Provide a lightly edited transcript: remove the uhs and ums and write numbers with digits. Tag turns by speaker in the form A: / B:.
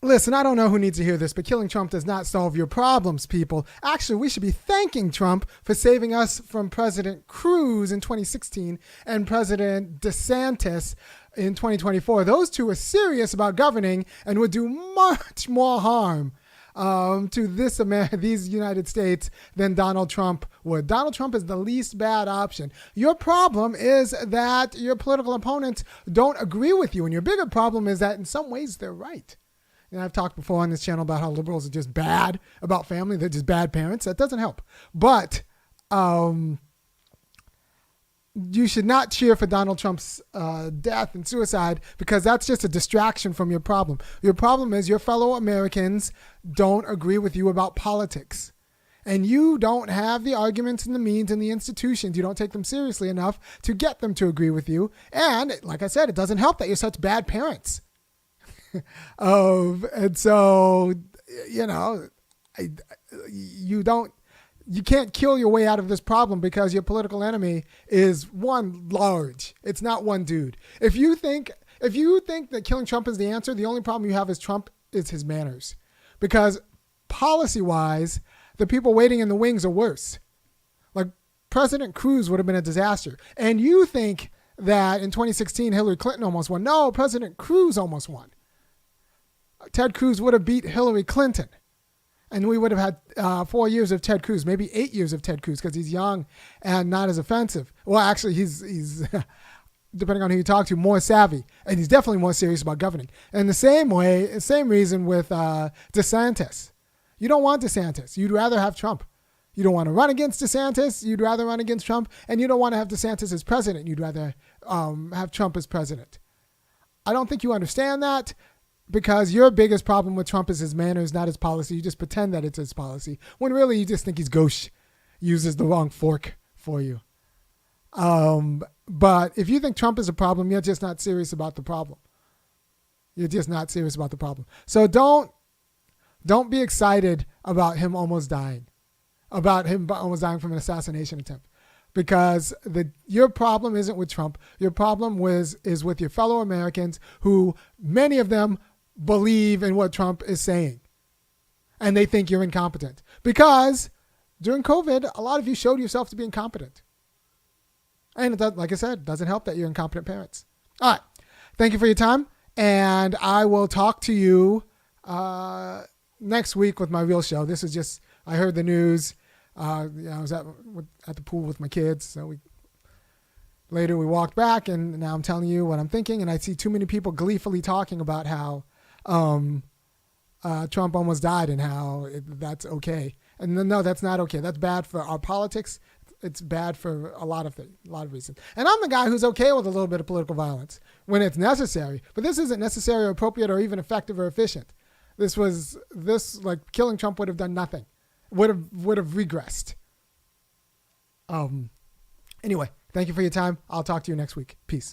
A: Listen, I don't know who needs to hear this, but killing Trump does not solve your problems, people. Actually, we should be thanking Trump for saving us from President Cruz in 2016 and President DeSantis in 2024. Those two are serious about governing and would do much more harm to these United States than Donald Trump would. Donald Trump is the least bad option. Your problem is that your political opponents don't agree with you, and your bigger problem is that in some ways they're right. And I've talked before on this channel about how liberals are just bad about family. They're just bad parents. That doesn't help. But you should not cheer for Donald Trump's death and suicide, because that's just a distraction from your problem. Your problem is your fellow Americans don't agree with you about politics. And you don't have the arguments and the means and the institutions. You don't take them seriously enough to get them to agree with you. And like I said, it doesn't help that you're such bad parents. And so, you can't kill your way out of this problem because your political enemy is one large. It's not one dude. If you think that killing Trump is the answer, the only problem you have is Trump is his manners, because policy-wise, the people waiting in the wings are worse. Like President Cruz would have been a disaster. And you think that in 2016, Hillary Clinton almost won. No, President Cruz almost won. Ted Cruz would have beat Hillary Clinton, and we would have had 4 years of Ted Cruz, maybe 8 years of Ted Cruz, because he's young and not as offensive. Well, actually, he's depending on who you talk to, more savvy, and he's definitely more serious about governing. And the same reason with DeSantis. You don't want DeSantis. You'd rather have Trump. You don't want to run against DeSantis. You'd rather run against Trump, and you don't want to have DeSantis as president. You'd rather have Trump as president. I don't think you understand that, because your biggest problem with Trump is his manners, not his policy. You just pretend that it's his policy, when really you just think he's gauche, uses the wrong fork for you. But if you think Trump is a problem, you're just not serious about the problem. You're just not serious about the problem. So don't be excited about him almost dying from an assassination attempt, because your problem isn't with Trump. Your problem is with your fellow Americans, who many of them believe in what Trump is saying, and they think you're incompetent, because during COVID, a lot of you showed yourself to be incompetent. And like I said, it doesn't help that you're incompetent parents. All right. Thank you for your time, and I will talk to you next week with my real show. This is just, I heard the news. I was at the pool with my kids, so later we walked back, and now I'm telling you what I'm thinking, and I see too many people gleefully talking about how Trump almost died and how that's okay. And no, that's not okay. That's bad for our politics. It's bad for a lot of reasons. And I'm the guy who's okay with a little bit of political violence when it's necessary, but this isn't necessary or appropriate or even effective or efficient. Killing Trump would have done nothing. Would have regressed. Anyway, thank you for your time. I'll talk to you next week. Peace.